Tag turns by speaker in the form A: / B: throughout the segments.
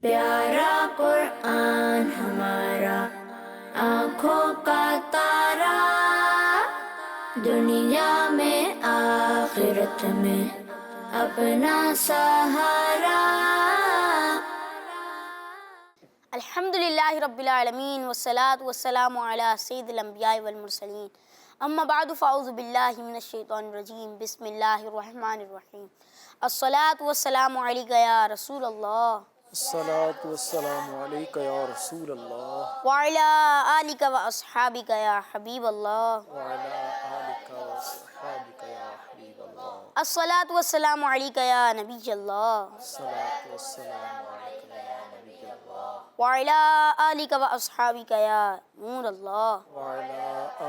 A: پیارا قرآن ہمارا آنکھوں کا تارا، دنیا میں آخرت میں اپنا سہارا۔
B: الحمدللہ رب العالمین والصلاة والسلام علی سید الانبیاء والمرسلین، اما بعد فاعوذ باللہ من الشیطان الرجیم، بسم اللہ الرحمن الرحیم۔ الصلاة والسلام علیک یا رسول اللہ،
C: الصلاۃ والسلام علیک یا رسول اللہ،
B: وعلی آلک و اصحابک یا حبیب اللہ،
C: وعلی آلک وصحابک یا حبیب اللہ،
B: الصلاة والسلام علیک یا نبی اللہ،
C: الصلاۃ والسلام علیک یا نبی اللہ،
B: وعلی آلک و اصحابک یا نور اللہ۔
C: وعلی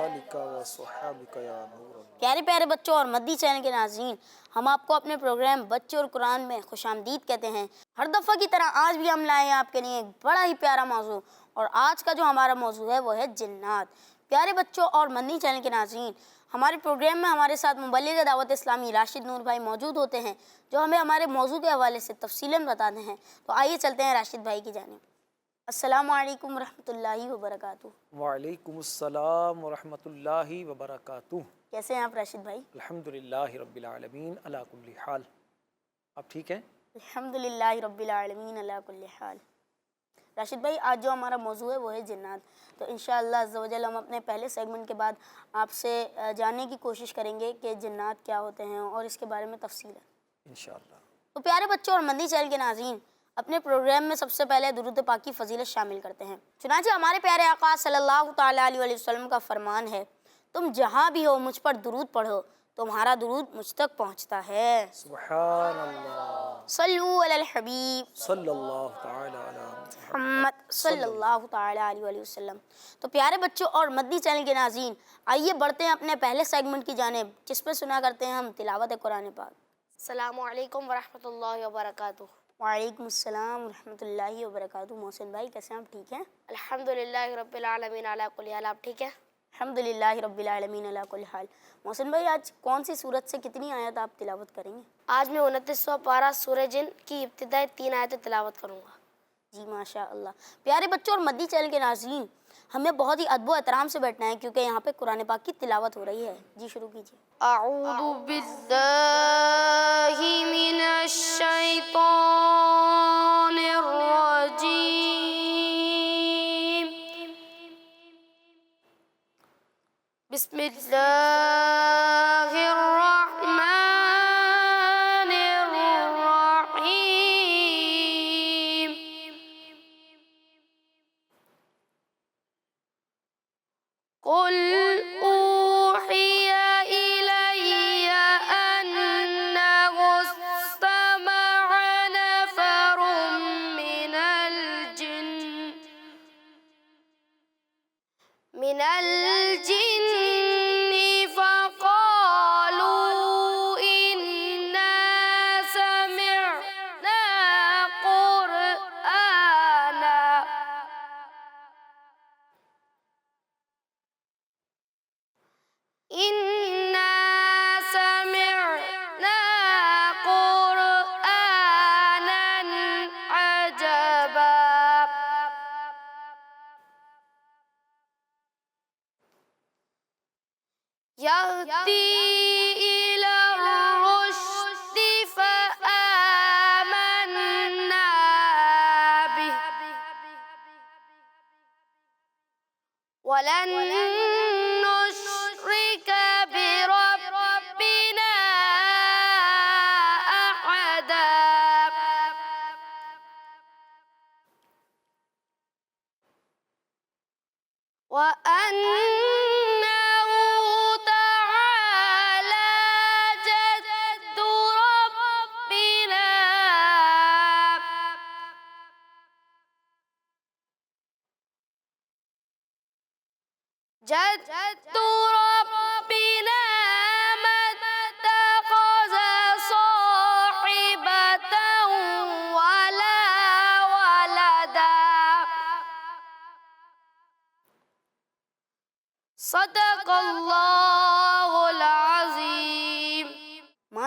C: آلک وصحابک یا نور اللہ۔
B: پیارے پیارے بچوں اور مدی چینل کے ناظرین، ہم آپ کو اپنے پروگرام بچے اور قرآن میں خوش آمدید کہتے ہیں۔ ہر دفعہ کی طرح آج بھی ہم لائے ہیں آپ کے لیے ایک بڑا ہی پیارا موضوع، اور آج کا جو ہمارا موضوع ہے وہ ہے جنات۔ پیارے بچوں اور مدنی چینل کے ناظرین، ہمارے پروگرام میں ہمارے ساتھ مبلغ دعوت اسلامی راشد نور بھائی موجود ہوتے ہیں، جو ہمیں ہمارے موضوع کے حوالے سے تفصیلاً بتاتے ہیں۔ تو آئیے چلتے ہیں راشد بھائی کی جانب۔ السلام علیکم ورحمۃ اللہ وبرکاتہ۔
C: وعلیکم السلام ورحمۃ اللہ وبرکاتہ۔
B: کیسے ہیں آپ راشد بھائی؟
C: الحمدللہ رب العالمین علی کل حال۔ آپ ٹھیک ہیں؟
B: الحمدللہ رب العالمین علی کل حال۔ راشد بھائی، آج جو ہمارا موضوع ہے وہ ہے جنات۔ تو انشاءاللہ عز و جل ہم اپنے پہلے سیگمنٹ کے بعد آپ سے جاننے کی کوشش کریں گے کہ جنات کیا ہوتے ہیں اور اس کے بارے میں تفصیل ہے
C: انشاءاللہ۔
B: تو پیارے بچوں اور مدنی چینل کے ناظرین، اپنے پروگرام میں سب سے پہلے درود پاک کی فضیلت شامل کرتے ہیں۔ چنانچہ ہمارے پیارے آقا صلی اللہ تعالیٰ علیہ وسلم کا فرمان ہے، تم جہاں بھی ہو مجھ پر درود پڑھو، تمہارا درود مجھ تک پہنچتا ہے۔
C: سبحان اللہ،
B: صلو علی الحبیب
C: صلی اللہ تعالی علی
B: محمد صلی اللہ تعالیٰ علیہ وسلم۔ تو پیارے بچوں اور مدنی چینل کے ناظرین، آئیے بڑھتے ہیں اپنے پہلے سیگمنٹ کی جانب، جس پہ سنا کرتے ہیں ہم تلاوت قرآن پاک۔ السلام علیکم ورحمۃ اللہ وبرکاتہ۔ وعلیکم السلام ورحمۃ اللہ وبرکاتہ۔ محسن بھائی کیسے ہیں آپ؟ ٹھیک ہیں؟
D: الحمدللہ رب العالمین علی کل حال۔ آپ ٹھیک ہیں؟
B: الحمدللہ رب العالمین علی کل حال۔ محسن بھائی، آج کون سی سورت سے کتنی آیت آپ تلاوت کریں گے؟
D: آج میں 29واں پارہ سورہ جن کی ابتدائی 3 آیتیں تلاوت کروں گا۔
B: جی ماشاء اللہ۔ پیارے بچوں اور مدنی چینل کے ناظرین، ہمیں بہت ہی ادب و احترام سے بیٹھنا ہے کیونکہ یہاں پہ قرآن پاک کی تلاوت ہو رہی ہے۔ جی شروع کیجیے۔
D: اعوذ باللہ من الشیطان الرجیم، بسم اللہ الرحمن الرحیم۔ قل اوحی الی انہ استمع نفر من الجن فقالوا انا سمعنا قرآنا عجبا يهدي إلى الرشد فآمنا به ولن نشرك بربنا أحدا۔ وأنه تعالى جد ربنا ما اتخذ صاحبة ولا ولدا۔ صدق اللہ العظیم۔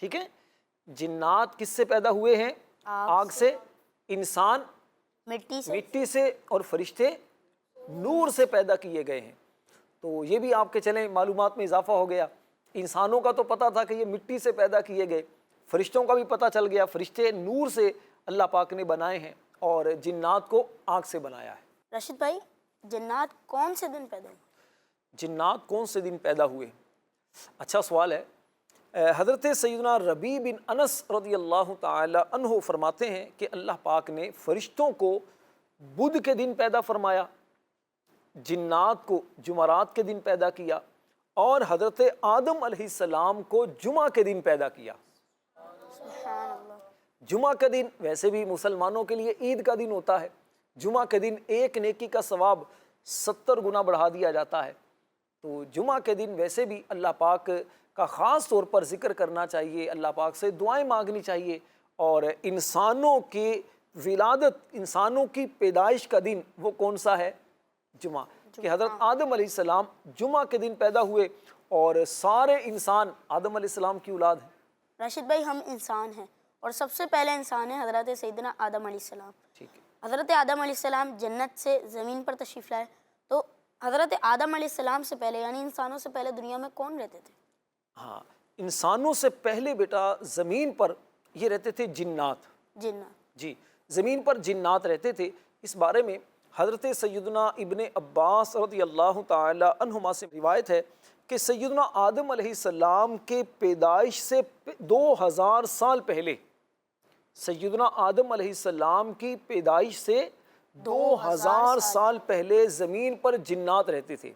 C: ٹھیک ہے، جنات کس سے پیدا ہوئے ہیں؟ آگ سے، انسان
B: مٹی سے،
C: مٹی سے، اور فرشتے نور سے پیدا کیے گئے ہیں۔ تو یہ بھی آپ کے چلیں معلومات میں اضافہ ہو گیا۔ انسانوں کا تو پتہ تھا کہ یہ مٹی سے پیدا کیے گئے، فرشتوں کا بھی پتہ چل گیا فرشتے نور سے اللہ پاک نے بنائے ہیں، اور جنات کو آگ سے بنایا ہے۔
B: راشد بھائی جنات کون سے دن پیدا ہوئے؟
C: جنات کون سے دن پیدا ہوئے؟ اچھا سوال ہے۔ حضرت سیدنا ربیع بن انس رضی اللہ تعالی عنہ فرماتے ہیں کہ اللہ پاک نے فرشتوں کو بدھ کے دن پیدا فرمایا، جنات کو جمعرات کے دن پیدا کیا، اور حضرت آدم علیہ السلام کو جمعہ کے دن پیدا کیا۔
B: سبحان اللہ۔
C: جمعہ کا دن ویسے بھی مسلمانوں کے لیے عید کا دن ہوتا ہے، جمعہ کے دن ایک نیکی کا ثواب 70 گنا بڑھا دیا جاتا ہے۔ تو جمعہ کے دن ویسے بھی اللہ پاک کا خاص طور پر ذکر کرنا چاہیے، اللہ پاک سے دعائیں مانگنی چاہیے، اور انسانوں کی ولادت، انسانوں کی پیدائش کا دن وہ کون سا ہے؟ جمعہ، کہ حضرت آدم علیہ السلام جمعہ کے دن پیدا ہوئے، اور سارے انسان آدم علیہ السلام کی اولاد ہیں۔
B: راشد بھائی ہم انسان ہیں، اور سب سے پہلے انسان ہے حضرت سیدنا آدم علیہ السلام۔
C: ٹھیک ہے،
B: حضرت آدم علیہ السلام جنت سے زمین پر تشریف لائے، تو حضرت آدم علیہ السلام سے پہلے یعنی انسانوں سے پہلے دنیا میں کون رہتے تھے؟
C: ہاں، انسانوں سے پہلے بیٹا زمین پر یہ رہتے تھے جنات۔
B: جنات۔
C: جی، زمین پر جنات رہتے تھے۔ اس بارے میں حضرت سیدنا ابن عباس رضی اللہ تعالی عنہما سے روایت ہے کہ سیدنا آدم علیہ السلام کے پیدائش سے 2000 سال پہلے، سیدنا آدم علیہ السلام کی پیدائش سے 2000 سال پہلے زمین پر جنات رہتے تھے۔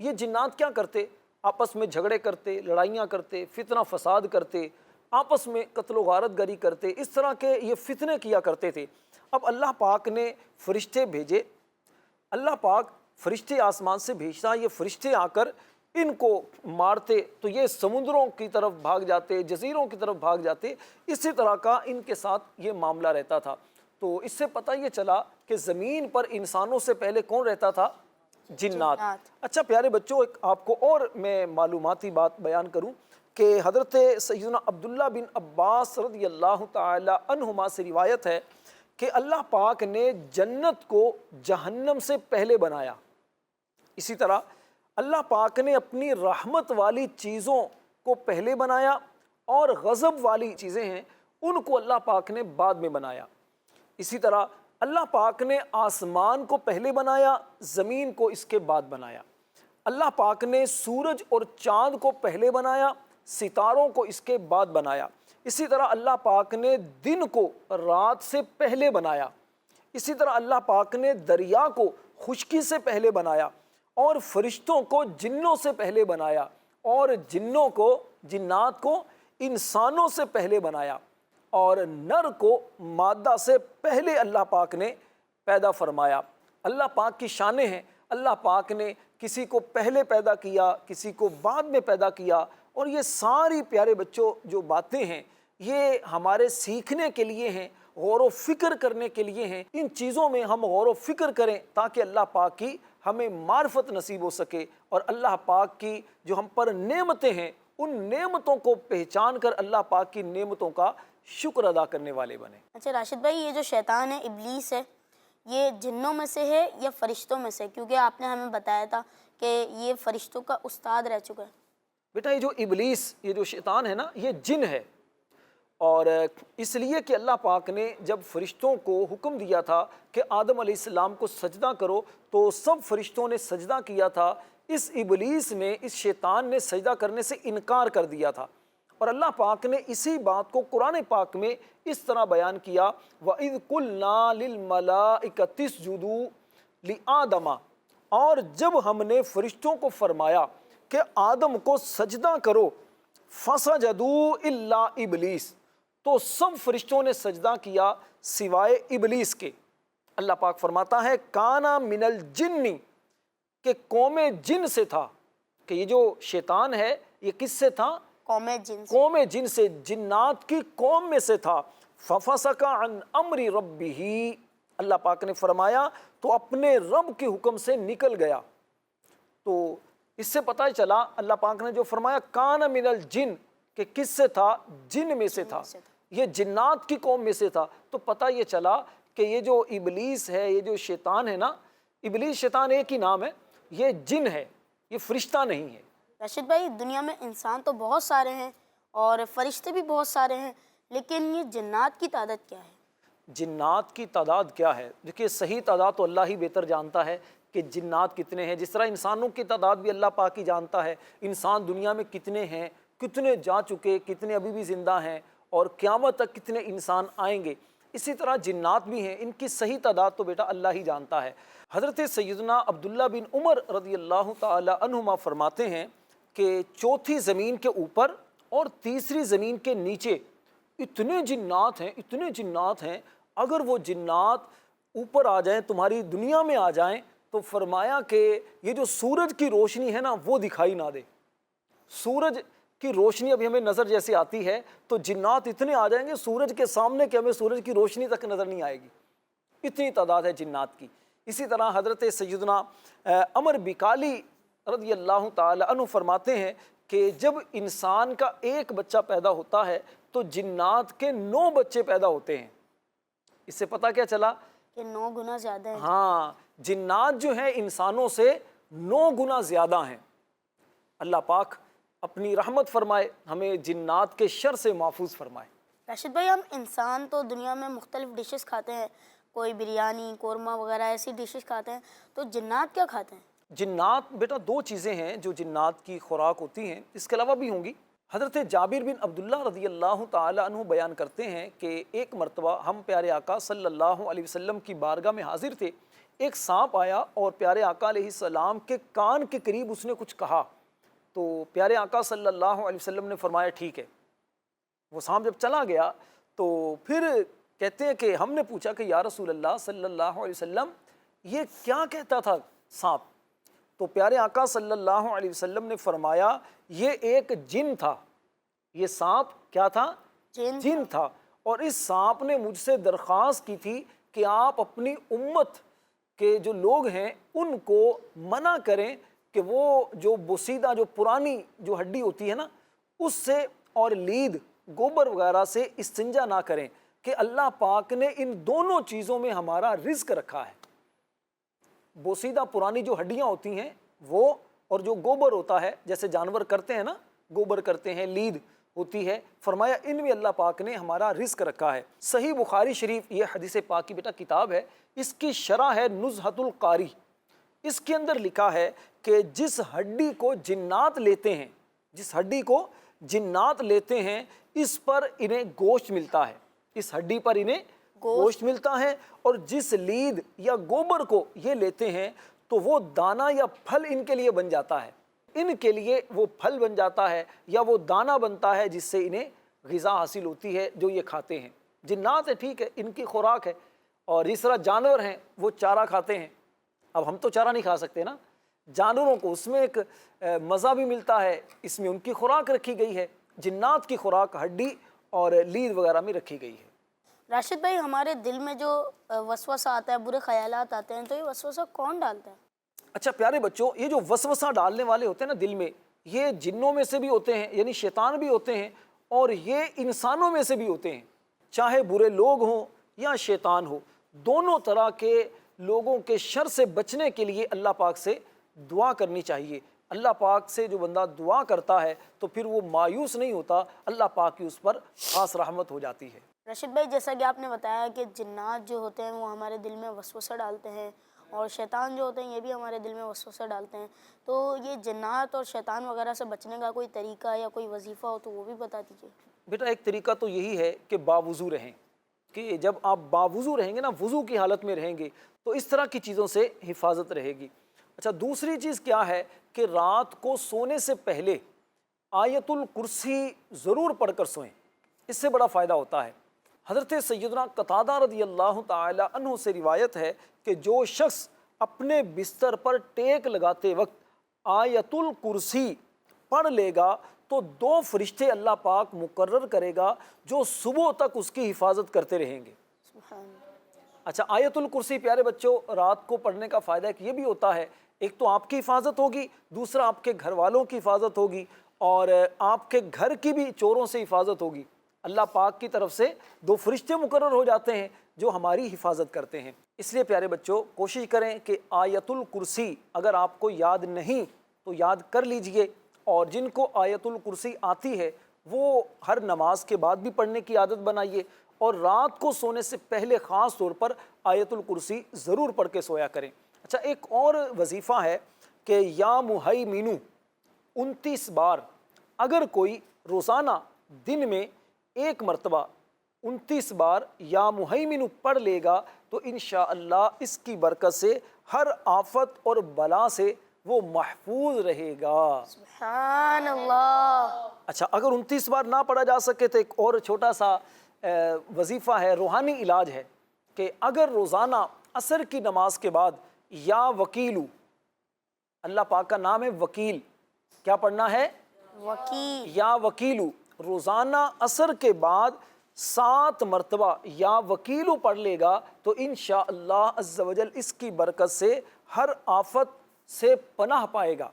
C: یہ جنات کیا کرتے؟ آپس میں جھگڑے کرتے، لڑائیاں کرتے، فتنہ فساد کرتے، آپس میں قتل و غارت گری کرتے، اس طرح کے یہ فتنے کیا کرتے تھے۔ اب اللہ پاک نے فرشتے بھیجے، اللہ پاک فرشتے آسمان سے بھیجتا، یہ فرشتے آ کر ان کو مارتے تو یہ سمندروں کی طرف بھاگ جاتے، جزیروں کی طرف بھاگ جاتے۔ اسی طرح کا ان کے ساتھ یہ معاملہ رہتا تھا۔ تو اس سے پتہ یہ چلا کہ زمین پر انسانوں سے پہلے کون رہتا تھا؟ جنات۔ اچھا پیارے بچوں، ایک آپ کو اور میں معلوماتی بات بیان کروں کہ حضرت سیدنا عبداللہ بن عباس رضی اللہ تعالی عنہما سے روایت ہے کہ اللہ پاک نے جنت کو جہنم سے پہلے بنایا، اسی طرح اللہ پاک نے اپنی رحمت والی چیزوں کو پہلے بنایا، اور غضب والی چیزیں ہیں ان کو اللہ پاک نے بعد میں بنایا۔ اسی طرح اللہ پاک نے آسمان کو پہلے بنایا، زمین کو اس کے بعد بنایا۔ اللہ پاک نے سورج اور چاند کو پہلے بنایا، ستاروں کو اس کے بعد بنایا۔ اسی طرح اللہ پاک نے دن کو رات سے پہلے بنایا۔ اسی طرح اللہ پاک نے دریا کو خشکی سے پہلے بنایا، اور فرشتوں کو جنوں سے پہلے بنایا، اور جنوں کو، جنات کو انسانوں سے پہلے بنایا، اور نر کو مادہ سے پہلے اللہ پاک نے پیدا فرمایا۔ اللہ پاک کی شانیں ہیں، اللہ پاک نے کسی کو پہلے پیدا کیا، کسی کو بعد میں پیدا کیا، اور یہ ساری پیارے بچوں جو باتیں ہیں یہ ہمارے سیکھنے کے لیے ہیں، غور و فکر کرنے کے لیے ہیں۔ ان چیزوں میں ہم غور و فکر کریں تاکہ اللہ پاک کی ہمیں معرفت نصیب ہو سکے، اور اللہ پاک کی جو ہم پر نعمتیں ہیں ان نعمتوں کو پہچان کر اللہ پاک کی نعمتوں کا شکر ادا کرنے والے بنیں۔
B: اچھا راشد بھائی، یہ جو شیطان ہے، ابلیس ہے، یہ جنوں میں سے ہے یا فرشتوں میں سے؟ کیونکہ آپ نے ہمیں بتایا تھا کہ یہ فرشتوں کا استاد رہ چکا ہے۔
C: بیٹا یہ جو ابلیس، یہ جو شیطان ہے نا، یہ جن ہے، اور اس لیے کہ اللہ پاک نے جب فرشتوں کو حکم دیا تھا کہ آدم علیہ السلام کو سجدہ کرو تو سب فرشتوں نے سجدہ کیا تھا، اس ابلیس نے، اس شیطان نے سجدہ کرنے سے انکار کر دیا تھا، اور اللہ پاک نے اسی بات کو قرآن پاک میں اس طرح بیان کیا، وَإِذْ قُلْنَا لِلْمَلَائِكَةِ اسْجُدُوا لِآدَمَ، اور جب ہم نے فرشتوں کو فرمایا کہ آدم کو سجدہ کرو، فَسَجَدُوا إِلَّا إِبْلِيسَ، تو سب فرشتوں نے سجدہ کیا سوائے ابلیس کے۔ اللہ پاک فرماتا ہے کانا من الجن، کہ قوم جن سے تھا، کہ یہ جو شیطان ہے یہ کس سے تھا؟
B: قوم جن سے۔
C: قوم جن سے، جنات کی قوم میں سے تھا۔ فَفَسَقَ عَنْ أَمْرِ رَبِّهِ، اللہ پاک نے فرمایا تو اپنے رب کے حکم سے نکل گیا۔ تو اس سے پتہ چلا اللہ پاک نے جو فرمایا کان من الجن، کہ کس سے تھا؟ جن میں سے تھا، یہ جنات کی قوم میں سے تھا۔ تو پتہ یہ چلا کہ یہ جو ابلیس ہے، یہ جو شیطان ہے نا، ابلیس شیطان ایک ہی نام ہے، یہ جن ہے، یہ فرشتہ نہیں ہے۔
B: راشد بھائی، دنیا میں انسان تو بہت سارے ہیں اور فرشتے بھی بہت سارے ہیں، لیکن یہ جنات کی تعداد کیا ہے؟
C: جنات کی تعداد کیا ہے؟ دیکھیے صحیح تعداد تو اللہ ہی بہتر جانتا ہے کہ جنات کتنے ہیں، جس طرح انسانوں کی تعداد بھی اللہ پاک ہی جانتا ہے، انسان دنیا میں کتنے ہیں، کتنے جا چکے، کتنے ابھی بھی زندہ ہیں، اور قیامت تک کتنے انسان آئیں گے، اسی طرح جنات بھی ہیں، ان کی صحیح تعداد تو بیٹا اللہ ہی جانتا ہے۔ حضرت سیدنا عبداللہ بن عمر رضی اللہ تعالی عنہما فرماتے ہیں کہ چوتھی زمین کے اوپر اور تیسری زمین کے نیچے اتنے جنات ہیں، اگر وہ جنات اوپر آ جائیں، تمہاری دنیا میں آ جائیں، تو فرمایا کہ یہ جو سورج کی روشنی ہے نا وہ دکھائی نہ دے۔ سورج کی روشنی ابھی ہمیں نظر جیسے آتی ہے، تو جنات اتنے آ جائیں گے سورج کے سامنے کہ ہمیں سورج کی روشنی تک نظر نہیں آئے گی، اتنی تعداد ہے جنات کی۔ اسی طرح حضرت سیدنا عمر بکالی رضی اللہ تعالی عنہ فرماتے ہیں کہ جب انسان کا ایک بچہ پیدا ہوتا ہے تو جنات کے 9 بچے پیدا ہوتے ہیں۔ اس سے پتہ کیا چلا؟
B: کہ 9 گنا زیادہ ہے۔
C: ہاں، جنات جو ہیں انسانوں سے 9 گنا زیادہ ہیں۔ اللہ پاک اپنی رحمت فرمائے، ہمیں جنات کے شر سے محفوظ فرمائے۔
B: راشد بھائی، ہم انسان تو دنیا میں مختلف ڈشز کھاتے ہیں، کوئی بریانی، قورمہ وغیرہ ایسی ڈشز کھاتے ہیں، تو جنات کیا کھاتے ہیں؟
C: جنات بیٹا 2 چیزیں ہیں جو جنات کی خوراک ہوتی ہیں، اس کے علاوہ بھی ہوں گی۔ حضرت جابر بن عبداللہ رضی اللہ تعالی عنہ بیان کرتے ہیں کہ ایک مرتبہ ہم پیارے آقا صلی اللہ علیہ وسلم کی بارگاہ میں حاضر تھے، ایک سانپ آیا اور پیارے آقا علیہ السلام کے کان کے قریب اس نے کچھ کہا، تو پیارے آقا صلی اللہ علیہ وسلم نے فرمایا ٹھیک ہے۔ وہ سانپ جب چلا گیا تو پھر کہتے ہیں کہ ہم نے پوچھا کہ یا رسول اللہ صلی اللہ علیہ وسلم یہ کیا کہتا تھا سانپ؟ تو پیارے آقا صلی اللہ علیہ وسلم نے فرمایا یہ ایک جن تھا، یہ سانپ کیا تھا؟ جن تھا، اور اس سانپ نے مجھ سے درخواست کی تھی کہ آپ اپنی امت کے جو لوگ ہیں ان کو منع کریں کہ وہ جو بوسیدہ، جو پرانی جو ہڈی ہوتی ہے نا، اس سے اور لید، گوبر وغیرہ سے استنجا نہ کریں، کہ اللہ پاک نے ان دونوں چیزوں میں ہمارا رزق رکھا ہے۔ بوسیدہ پرانی جو ہڈیاں ہوتی ہیں وہ، اور جو گوبر ہوتا ہے جیسے جانور کرتے ہیں نا، گوبر کرتے ہیں، لید ہوتی ہے، فرمایا ان میں اللہ پاک نے ہمارا رزق رکھا ہے۔ صحیح بخاری شریف یہ حدیث پاک کی بیٹا کتاب ہے، اس کی شرح ہے نزہۃ القاری۔ اس کے اندر لکھا ہے کہ جس ہڈی کو جنات لیتے ہیں، جس ہڈی کو جنات لیتے ہیں، اس پر انہیں گوشت ملتا ہے، اس ہڈی پر انہیں گوشت ملتا ہے، اور جس لید یا گوبر کو یہ لیتے ہیں تو وہ دانہ یا پھل ان کے لیے بن جاتا ہے، ان کے لیے وہ پھل بن جاتا ہے یا وہ دانہ بنتا ہے جس سے انہیں غذا حاصل ہوتی ہے جو یہ کھاتے ہیں۔ جنات ہے ٹھیک ہے، ان کی خوراک ہے، اور اس طرح جانور ہیں وہ چارہ کھاتے ہیں۔ اب ہم تو چارہ نہیں کھا سکتے نا، جانوروں کو اس میں ایک مزہ بھی ملتا ہے، اس میں ان کی خوراک رکھی گئی ہے۔ جنات کی خوراک ہڈی اور لید وغیرہ میں رکھی گئی ہے۔
B: راشد بھائی، ہمارے دل میں جو وسوسہ آتا ہے، برے خیالات آتے ہیں، تو یہ وسوسہ کون ڈالتا ہے؟
C: اچھا پیارے بچوں، یہ جو وسوسہ ڈالنے والے ہوتے ہیں نا دل میں، یہ جنوں میں سے بھی ہوتے ہیں، یعنی شیطان بھی ہوتے ہیں، اور یہ انسانوں میں سے بھی ہوتے ہیں، چاہے برے لوگ ہوں یا شیطان ہو، دونوں طرح کے لوگوں کے شر سے بچنے کے لیے اللہ پاک سے دعا کرنی چاہیے۔ اللہ پاک سے جو بندہ دعا کرتا ہے تو پھر وہ مایوس نہیں ہوتا، اللہ پاک کی اس پر خاص رحمت ہو جاتی ہے۔
B: راشد بھائی، جیسا کہ آپ نے بتایا کہ جنات جو ہوتے ہیں وہ ہمارے دل میں وسوسہ ڈالتے ہیں، اور شیطان جو ہوتے ہیں یہ بھی ہمارے دل میں وسوسہ ڈالتے ہیں، تو یہ جنات اور شیطان وغیرہ سے بچنے کا کوئی طریقہ یا کوئی وظیفہ ہو تو وہ بھی بتا دیجیے۔
C: بیٹا ایک طریقہ تو یہی ہے کہ باوضو رہیں، کہ جب آپ باوضو رہیں گے نا، وضو کی حالت میں رہیں گے تو اس طرح کی چیزوں سے حفاظت رہے گی۔ اچھا دوسری چیز کیا ہے کہ رات کو سونے سے پہلے آیت الکرسی ضرور پڑھ کر سوئیں، اس سے بڑا فائدہ ہوتا ہے۔ حضرت سیدنا قتادہ رضی اللہ تعالی عنہ سے روایت ہے کہ جو شخص اپنے بستر پر ٹیک لگاتے وقت آیت الکرسی پڑھ لے گا تو 2 فرشتے اللہ پاک مقرر کرے گا جو صبح تک اس کی حفاظت کرتے رہیں گے۔
B: سبحان اللہ۔
C: اچھا آیت الکرسی پیارے بچوں رات کو پڑھنے کا فائدہ یہ بھی ہوتا ہے، ایک تو آپ کی حفاظت ہوگی، دوسرا آپ کے گھر والوں کی حفاظت ہوگی، اور آپ کے گھر کی بھی چوروں سے حفاظت ہوگی۔ اللہ پاک کی طرف سے 2 فرشتے مقرر ہو جاتے ہیں جو ہماری حفاظت کرتے ہیں۔ اس لیے پیارے بچوں کوشش کریں کہ آیت الکرسی اگر آپ کو یاد نہیں تو یاد کر لیجئے، اور جن کو آیت الکرسی آتی ہے وہ ہر نماز کے بعد بھی پڑھنے کی عادت بنائیے، اور رات کو سونے سے پہلے خاص طور پر آیت الکرسی ضرور پڑھ کے سویا کریں۔ اچھا، ایک اور وظیفہ ہے کہ یا مہیمنو 29 بار اگر کوئی روزانہ دن میں 1 مرتبہ 29 بار یا مہیمنو پڑھ لے گا تو انشاءاللہ اس کی برکت سے ہر آفت اور بلا سے وہ محفوظ رہے گا۔
B: سبحان اللہ۔
C: اچھا، اگر 29 بار نہ پڑھا جا سکے تو ایک اور چھوٹا سا وظیفہ ہے، روحانی علاج ہے، کہ اگر روزانہ عصر کی نماز کے بعد یا وکیلو، اللہ پاک کا نام ہے وکیل، کیا پڑھنا ہے؟
B: وکیل۔
C: یا وکیلو، روزانہ عصر کے بعد 7 مرتبہ یا وکیلو پڑھ لے گا تو انشاءاللہ عز و جل اس کی برکت سے ہر آفت سے پناہ پائے گا،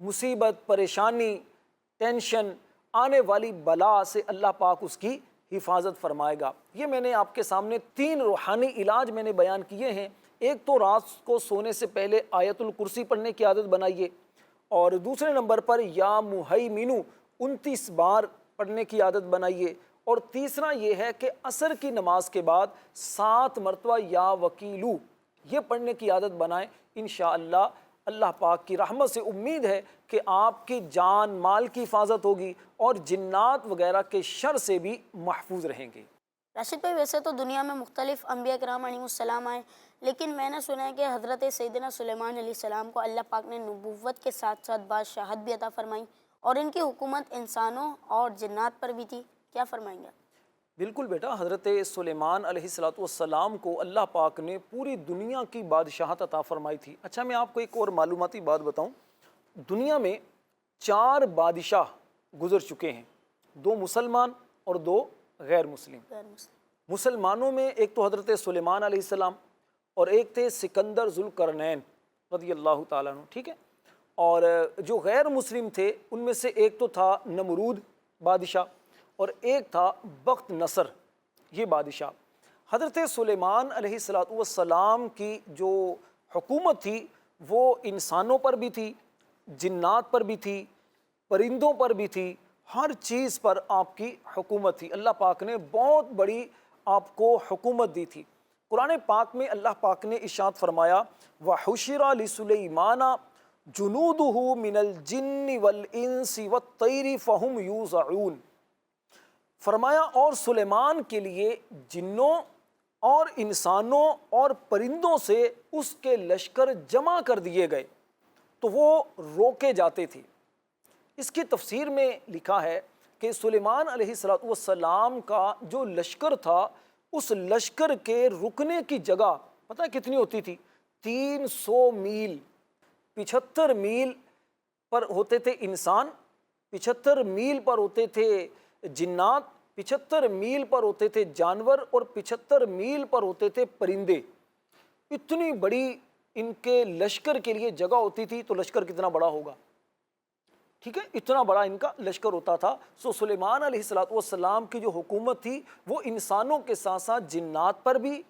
C: مصیبت، پریشانی، ٹینشن، آنے والی بلا سے اللہ پاک اس کی حفاظت فرمائے گا۔ یہ میں نے آپ کے سامنے 3 روحانی علاج میں نے بیان کیے ہیں۔ ایک تو رات کو سونے سے پہلے آیت الکرسی پڑھنے کی عادت بنائیے، اور دوسرے نمبر پر یا مہیمنو 29 بار پڑھنے کی عادت بنائیے، اور تیسرا یہ ہے کہ عصر کی نماز کے بعد 7 مرتبہ یا وکیلو یہ پڑھنے کی عادت بنائیں۔ انشاءاللہ اللہ پاک کی رحمت سے امید ہے کہ آپ کی جان مال کی حفاظت ہوگی اور جنات وغیرہ کے شر سے بھی محفوظ رہیں گے۔
B: راشد بھائی، ویسے تو دنیا میں مختلف انبیاء کرام علیہ السلام آئے، لیکن میں نے سنا ہے کہ حضرت سیدنا سلیمان علیہ السلام کو اللہ پاک نے نبوت کے ساتھ ساتھ بادشاہت بھی عطا فرمائی، اور ان کی حکومت انسانوں اور جنات پر بھی تھی، کیا فرمائیں گے؟
C: بالکل بیٹا، حضرت سلیمان علیہ السلام کو اللہ پاک نے پوری دنیا کی بادشاہت عطا فرمائی تھی۔ اچھا، میں آپ کو ایک اور معلوماتی بات بتاؤں، دنیا میں 4 بادشاہ گزر چکے ہیں، 2 مسلمان اور 2 غیر مسلم۔ مسلمانوں میں ایک تو حضرت سلیمان علیہ السلام، اور ایک تھے سکندر ذوالقرنین رضی اللہ تعالیٰ عنہ، ٹھیک ہے؟ اور جو غیر مسلم تھے ان میں سے ایک تو تھا نمرود بادشاہ، اور ایک تھا بخت نصر یہ بادشاہ۔ حضرت سلیمان علیہ السلام کی جو حکومت تھی وہ انسانوں پر بھی تھی، جنات پر بھی تھی، پرندوں پر بھی تھی، ہر چیز پر آپ کی حکومت تھی۔ اللہ پاک نے بہت بڑی آپ کو حکومت دی تھی۔ قرآن پاک میں اللہ پاک نے ارشاد فرمایا وَحُشِرَ لِسُلَيْمَانَ جُنُودُهُ مِنَ الْجِنِّ وَالْإِنسِ وَالطَّيْرِ فَهُمْ يُوزَعُونَ، فرمایا اور سلیمان کے لیے جنوں اور انسانوں اور پرندوں سے اس کے لشکر جمع کر دیے گئے تو وہ روکے جاتے تھے۔ اس کی تفسیر میں لکھا ہے کہ سلیمان علیہ السلام کا جو لشکر تھا اس لشکر کے رکنے کی جگہ پتہ کتنی ہوتی تھی؟ 300 میل، 75 میل پر ہوتے تھے انسان، 75 میل پر ہوتے تھے جنات، 75 میل پر ہوتے تھے جانور، اور 75 میل پر ہوتے تھے پرندے۔ اتنی بڑی ان کے لشکر کے لیے جگہ ہوتی تھی، تو لشکر کتنا بڑا ہوگا، ٹھیک ہے؟ اتنا بڑا ان کا لشکر ہوتا تھا۔ سلیمان علیہ السلام کی جو حکومت تھی وہ انسانوں کے ساتھ ساتھ جنات پر بھی،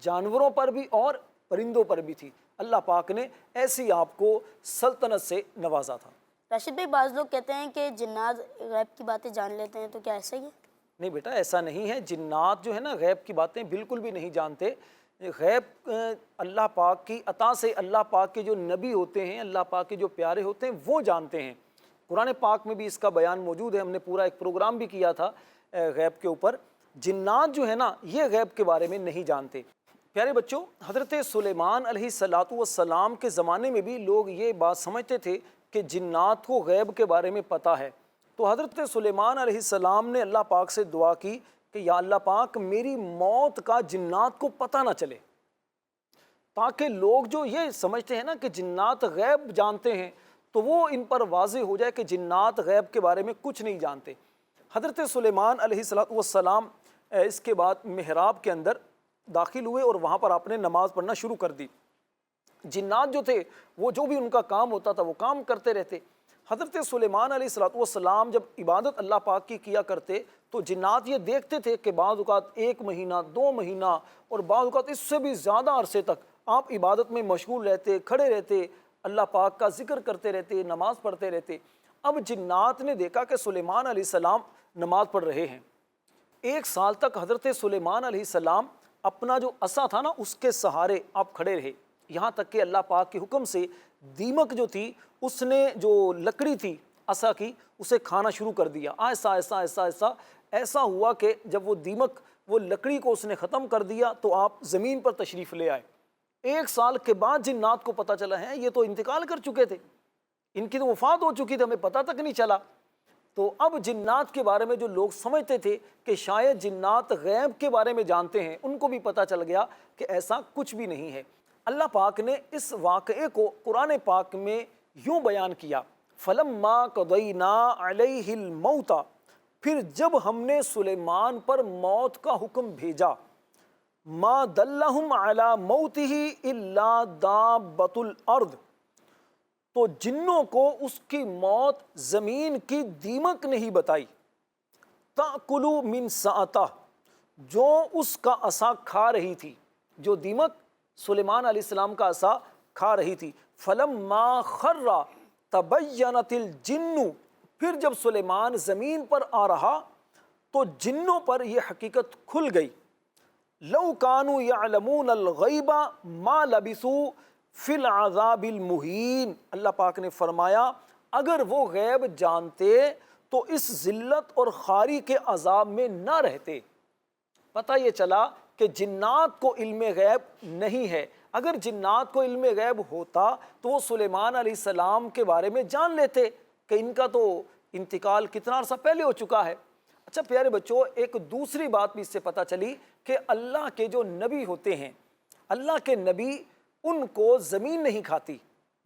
C: جانوروں پر بھی اور پرندوں پر بھی تھی۔ اللہ پاک نے ایسی آپ کو سلطنت سے نوازا تھا۔
B: راشد بھائی، بعض لوگ کہتے ہیں کہ جنات غیب کی باتیں جان لیتے ہیں، تو کیا ایسا ہی ہے؟
C: نہیں بیٹا، ایسا نہیں ہے۔ جنات جو ہے نا غیب کی باتیں بالکل بھی نہیں جانتے۔ غیب اللہ پاک کی عطا سے اللہ پاک کے جو نبی ہوتے ہیں، اللہ پاک کے جو پیارے ہوتے ہیں وہ جانتے ہیں۔ قرآن پاک میں بھی اس کا بیان موجود ہے، ہم نے پورا ایک پروگرام بھی کیا تھا غیب کے اوپر۔ جنات جو ہے نا یہ غیب کے بارے میں نہیں جانتے۔ پیارے بچوں، حضرت سلیمان علیہ السلام کے زمانے میں بھی لوگ یہ بات سمجھتے تھے کہ جنات کو غیب کے بارے میں پتہ ہے، تو حضرت سلیمان علیہ السلام نے اللہ پاک سے دعا کی کہ یا اللہ پاک میری موت کا جنات کو پتہ نہ چلے، تاکہ لوگ جو یہ سمجھتے ہیں نا کہ جنات غیب جانتے ہیں تو وہ ان پر واضح ہو جائے کہ جنات غیب کے بارے میں کچھ نہیں جانتے۔ حضرت سلیمان علیہ السلام اس کے بعد محراب کے اندر داخل ہوئے اور وہاں پر آپ نے نماز پڑھنا شروع کر دی۔ جنات جو تھے وہ جو بھی ان کا کام ہوتا تھا وہ کام کرتے رہتے۔ حضرت سلیمان علیہ السلام جب عبادت اللہ پاک کی کیا کرتے تو جنات یہ دیکھتے تھے کہ بعض اوقات 1 مہینہ 2 مہینہ اور بعض اوقات اس سے بھی زیادہ عرصے تک آپ عبادت میں مشغول رہتے، کھڑے رہتے، اللہ پاک کا ذکر کرتے رہتے، نماز پڑھتے رہتے۔ اب جنات نے دیکھا کہ سلیمان علیہ السلام نماز پڑھ رہے ہیں۔ 1 سال تک حضرت سلیمان علیہ السلام اپنا جو عصا تھا نا اس کے سہارے آپ کھڑے رہے، یہاں تک کہ اللہ پاک کے حکم سے دیمک جو تھی اس نے جو لکڑی تھی عصا کی اسے کھانا شروع کر دیا۔ آہستہ آہستہ آہستہ آہستہ ایسا ہوا کہ جب وہ دیمک وہ لکڑی کو اس نے ختم کر دیا تو آپ زمین پر تشریف لے آئے۔ 1 سال کے بعد جنات کو پتہ چلا ہے یہ تو انتقال کر چکے تھے، ان کی تو وفات ہو چکی تھی، ہمیں پتہ تک نہیں چلا۔ تو اب جنات کے بارے میں جو لوگ سمجھتے تھے کہ شاید جنات غیب کے بارے میں جانتے ہیں، ان کو بھی پتہ چل گیا کہ ایسا کچھ بھی نہیں ہے۔ اللہ پاک نے اس واقعے کو قرآن پاک میں یوں بیان کیا، فَلَمَّا قَضَيْنَا عَلَيْهِ الْمَوْتَ، پھر جب ہم نے سلیمان پر موت کا حکم بھیجا، مَا دَلَّهُمْ عَلَى مَوْتِهِ إِلَّا دَابَّةُ الْأَرْضِ، تو جنوں کو اس کی موت زمین کی دیمک نہیں بتائی، تَأْكُلُ مِنْ سَأَتَهُ، جو اس کا عصا کھا رہی تھی، جو دیمک سلیمان علیہ السلام کا عصا کھا رہی تھی۔ فَلَمَّا خَرَّ تَبَيَّنَتِ الْجِنُّ، پھر جب سلیمان زمین پر آ رہا تو جنوں پر یہ حقیقت کھل گئی، لَوْ كَانُوا يَعْلَمُونَ الْغَيْبَ مَا لَبِثُوا فِي الْعَذَابِ الْمُهِينِ، اللہ پاک نے فرمایا اگر وہ غیب جانتے تو اس ذلت اور خواری کے عذاب میں نہ رہتے۔ پتہ یہ چلا کہ جنات کو علم غیب نہیں ہے، اگر جنات کو علم غیب ہوتا تو وہ سلیمان علیہ السلام کے بارے میں جان لیتے کہ ان کا تو انتقال کتنا عرصہ پہلے ہو چکا ہے۔ اچھا پیارے بچوں، ایک دوسری بات بھی اس سے پتہ چلی کہ اللہ کے جو نبی ہوتے ہیں، اللہ کے نبی ان کو زمین نہیں کھاتی۔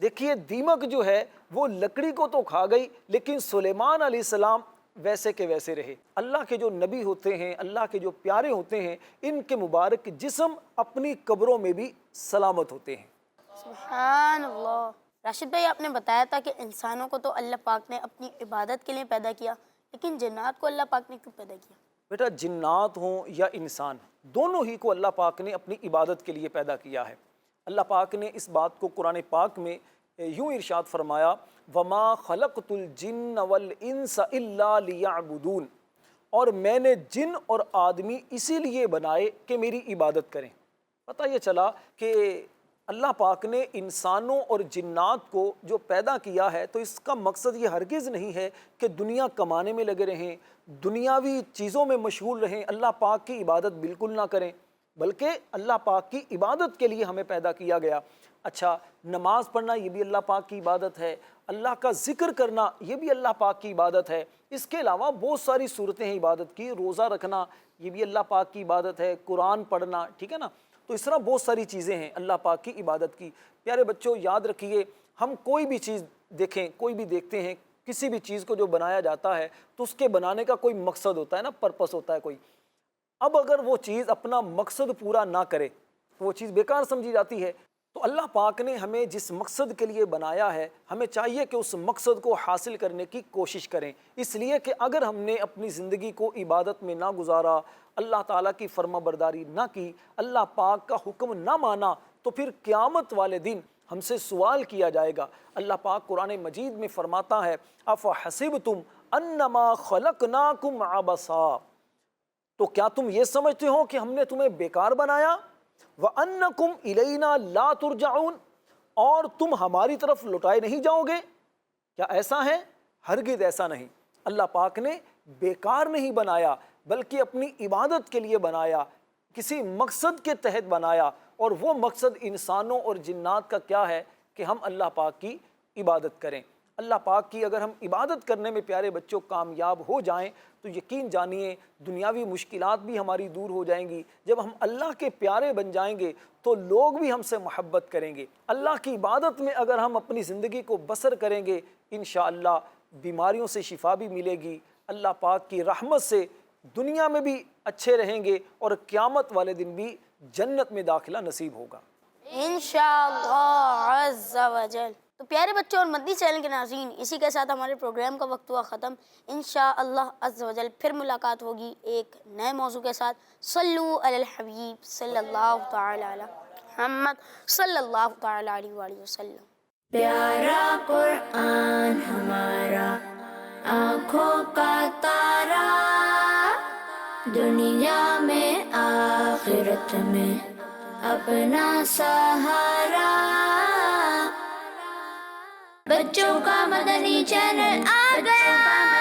C: دیکھیے دیمک جو ہے وہ لکڑی کو تو کھا گئی لیکن سلیمان علیہ السلام ویسے کے ویسے رہے۔ اللہ کے جو نبی ہوتے ہیں، اللہ کے جو پیارے ہوتے ہیں، ان کے مبارک جسم اپنی قبروں میں بھی سلامت ہوتے ہیں۔
B: سبحان اللہ۔ راشد بھائی آپ نے بتایا تھا کہ انسانوں کو تو اللہ پاک نے اپنی عبادت کے لیے پیدا کیا، لیکن جنات کو اللہ پاک نے کیوں پیدا کیا؟
C: بیٹا جنات ہوں یا انسان، دونوں ہی کو اللہ پاک نے اپنی عبادت کے لیے پیدا کیا ہے۔ اللہ پاک نے اس بات کو قرآن پاک میں یوں ارشاد فرمایا، وَمَا خَلَقْتُ الْجِنَّ وَالْإِنسَ إِلَّا لِيَعْبُدُونَ، اور میں نے جن اور آدمی اسی لیے بنائے کہ میری عبادت کریں۔ پتہ یہ چلا کہ اللہ پاک نے انسانوں اور جنات کو جو پیدا کیا ہے تو اس کا مقصد یہ ہرگز نہیں ہے کہ دنیا کمانے میں لگے رہیں، دنیاوی چیزوں میں مشغول رہیں، اللہ پاک کی عبادت بالکل نہ کریں، بلکہ اللہ پاک کی عبادت کے لیے ہمیں پیدا کیا گیا۔ اچھا نماز پڑھنا یہ بھی اللہ پاک کی عبادت ہے، اللہ کا ذکر کرنا یہ بھی اللہ پاک کی عبادت ہے، اس کے علاوہ بہت ساری صورتیں ہیں عبادت کی، روزہ رکھنا یہ بھی اللہ پاک کی عبادت ہے، قرآن پڑھنا، ٹھیک ہے نا، تو اس طرح بہت ساری چیزیں ہیں اللہ پاک کی عبادت کی۔ پیارے بچوں یاد رکھیے، ہم کوئی بھی چیز دیکھیں، کوئی بھی دیکھتے ہیں، کسی بھی چیز کو جو بنایا جاتا ہے تو اس کے بنانے کا کوئی مقصد ہوتا ہے نا، پرپس ہوتا ہے کوئی۔ اب اگر وہ چیز اپنا مقصد پورا نہ کرے تو وہ چیز بیکار سمجھی جاتی ہے۔ تو اللہ پاک نے ہمیں جس مقصد کے لیے بنایا ہے ہمیں چاہیے کہ اس مقصد کو حاصل کرنے کی کوشش کریں، اس لیے کہ اگر ہم نے اپنی زندگی کو عبادت میں نہ گزارا، اللہ تعالیٰ کی فرما برداری نہ کی، اللہ پاک کا حکم نہ مانا، تو پھر قیامت والے دن ہم سے سوال کیا جائے گا۔ اللہ پاک قرآن مجید میں فرماتا ہے، افحسبتم انما خلقناکم عبثا، تو کیا تم یہ سمجھتے ہو کہ ہم نے تمہیں بیکار بنایا؟ وَأَنَّكُمْ إِلَيْنَا لَا تُرْجَعُونَ، اور تم ہماری طرف لوٹائے نہیں جاؤ گے؟ کیا ایسا ہے؟ ہرگز ایسا نہیں۔ اللہ پاک نے بیکار نہیں بنایا بلکہ اپنی عبادت کے لیے بنایا، کسی مقصد کے تحت بنایا، اور وہ مقصد انسانوں اور جنات کا کیا ہے کہ ہم اللہ پاک کی عبادت کریں۔ اللہ پاک کی اگر ہم عبادت کرنے میں پیارے بچوں کامیاب ہو جائیں تو یقین جانیے دنیاوی مشکلات بھی ہماری دور ہو جائیں گی۔ جب ہم اللہ کے پیارے بن جائیں گے تو لوگ بھی ہم سے محبت کریں گے۔ اللہ کی عبادت میں اگر ہم اپنی زندگی کو بسر کریں گے انشاءاللہ بیماریوں سے شفا بھی ملے گی، اللہ پاک کی رحمت سے دنیا میں بھی اچھے رہیں گے اور قیامت والے دن بھی جنت میں داخلہ نصیب ہوگا۔
B: انشاءاللہ عز و جل۔ تو پیارے بچوں اور مدنی چینل کے ناظرین، اسی کے ساتھ ہمارے پروگرام کا وقت ہوا ختم. انشاءاللہ عز و جل پھر ملاقات ہوگی ایک نئے موضوع کے ساتھ. صلو علی الحبیب صلی اللہ تعالی علی محمد صلی اللہ تعالی علیہ وآلہ وسلم.
A: پیارا قرآن ہمارا آنکھوں کا تارا، دنیا میں آخرت میں اپنا سہارا. بچوں کا مدنی چینل آ گیا.